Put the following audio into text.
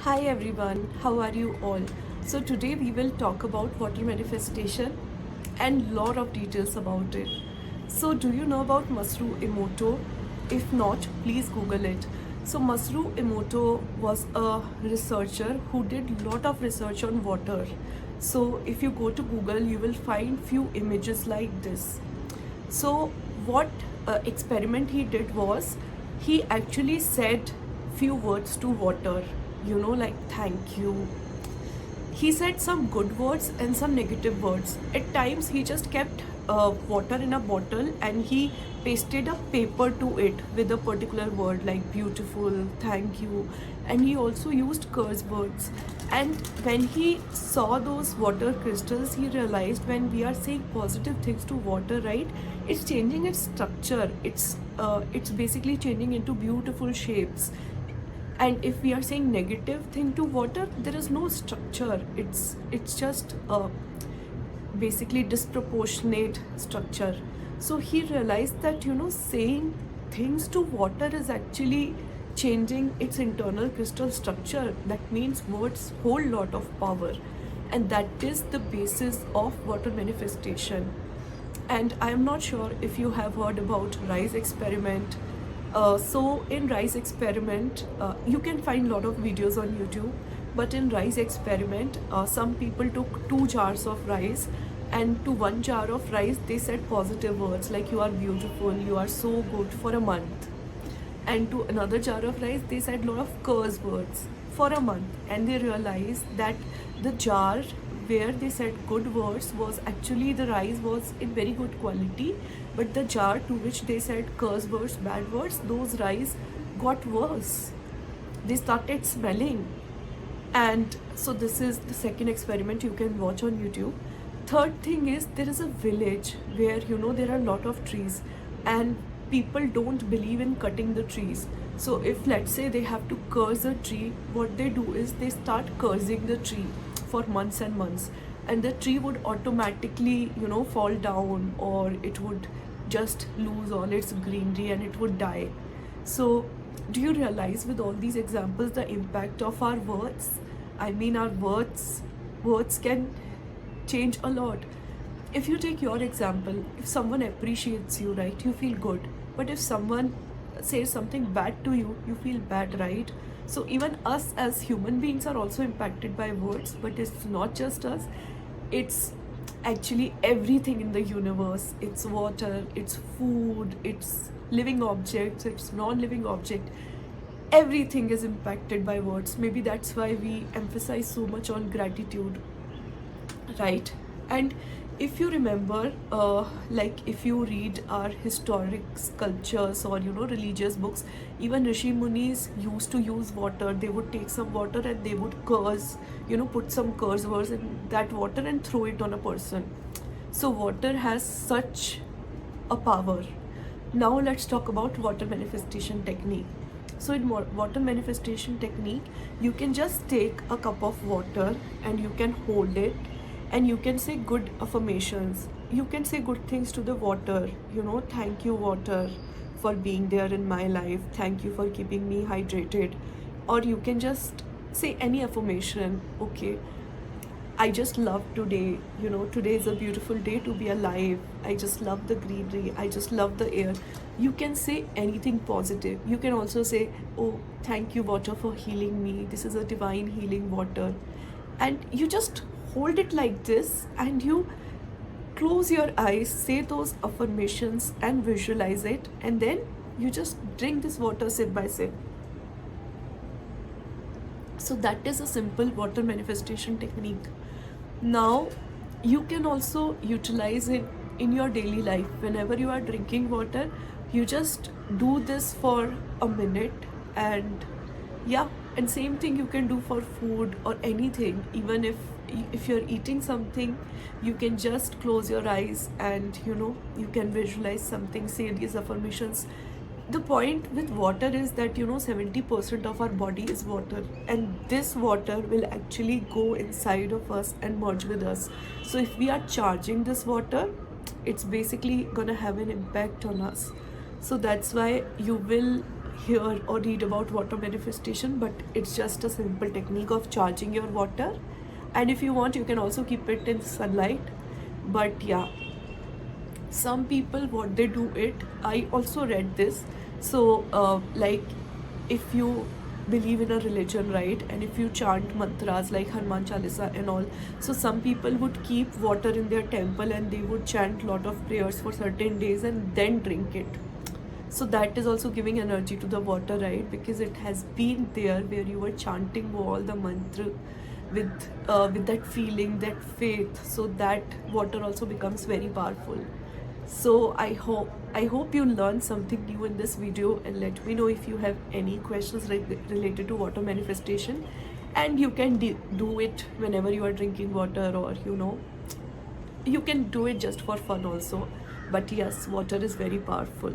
Hi everyone, how are you all? So today we will talk about water manifestation and lot of details about it. So do you know about Masaru Emoto? If not, please Google it. So Masaru Emoto was a researcher who did lot of research on water. So if you go to Google, you will find few images like this. So what experiment he did was he actually said few words to water, like thank you. He said some good words and some negative words. At times he just kept water in a bottle and he pasted a paper to it with a particular word like beautiful, thank you, and he also used curse words. And when he saw those water crystals, he realized when we are saying positive things to water, right, it's changing its structure. It's basically changing into beautiful shapes. And if we are saying negative thing to water, there is no structure. It's just basically disproportionate structure. So he realized that saying things to water is actually changing its internal crystal structure. That means words hold lot of power, and that is the basis of water manifestation. And I am not sure if you have heard about rice experiment. So in rice experiment, you can find a lot of videos on YouTube. But in rice experiment, some people took 2 jars of rice, and to 1 jar of rice they said positive words like you are beautiful, you are so good for a month. And to another jar of rice they said a lot of curse words for a month, and they realized that the jar where they said good words was actually the rice was in very good quality, but the jar to which they said curse words, bad words, those rice got worse. They started smelling. And so this is the second experiment you can watch on YouTube. Third thing is, there is a village where there are a lot of trees, and people don't believe in cutting the trees. So if let's say they have to curse a tree, what they do is they start cursing the tree for months and months, and the tree would automatically fall down, or it would just lose all its greenery and it would die. So do you realize with all these examples the impact of our words? I mean, our words can change a lot. If you take your example, if someone appreciates you, right, you feel good. But if someone says something bad to you, you feel bad, right? So even us as human beings are also impacted by words, but it's not just us. It's actually everything in the universe. It's water, it's food, it's living objects, it's non-living object. Everything is impacted by words. Maybe that's why we emphasize so much on gratitude, right? And if you remember, like if you read our historic sculptures or religious books, even Rishi Munis used to use water. They would take some water and they would curse, put some curse words in that water and throw it on a person. So water has such a power. Now let's talk about water manifestation technique. So in water manifestation technique, you can just take a cup of water and you can hold it, and you can say good affirmations. You can say good things to the water. Thank you water for being there in my life, thank you for keeping me hydrated. Or you can just say any affirmation. Okay, I just love today. Today is a beautiful day to be alive. I just love the greenery. I just love the air. You can say anything positive. You can also say, oh, thank you, water, for healing me. This is a divine healing water. And you just hold it like this, and you close your eyes, say those affirmations, and visualize it. And then you just drink this water sip by sip. So that is a simple water manifestation technique. Now you can also utilize it in your daily life. Whenever you are drinking water, you just do this for a minute. And yeah, and same thing you can do for food or anything. Even if you're eating something, you can just close your eyes and you can visualize something, say these affirmations. The point with water is that 70% of our body is water, and this water will actually go inside of us and merge with us. So if we are charging this water, it's basically gonna have an impact on us. So that's why you will hear or read about water manifestation, but it's just a simple technique of charging your water. And if you want, you can also keep it in sunlight. But yeah, some people, what they do it, I also read this. So like, if you believe in a religion, right, and if you chant mantras like Hanuman Chalisa and all, so some people would keep water in their temple and they would chant lot of prayers for certain days and then drink it. So that is also giving energy to the water, right, because it has been there where you were chanting all the mantra with that feeling, that faith, so that water also becomes very powerful. So I hope you learned something new in this video, and let me know if you have any questions related to water manifestation. And you can do it whenever you are drinking water, or you can do it just for fun also. But yes, water is very powerful.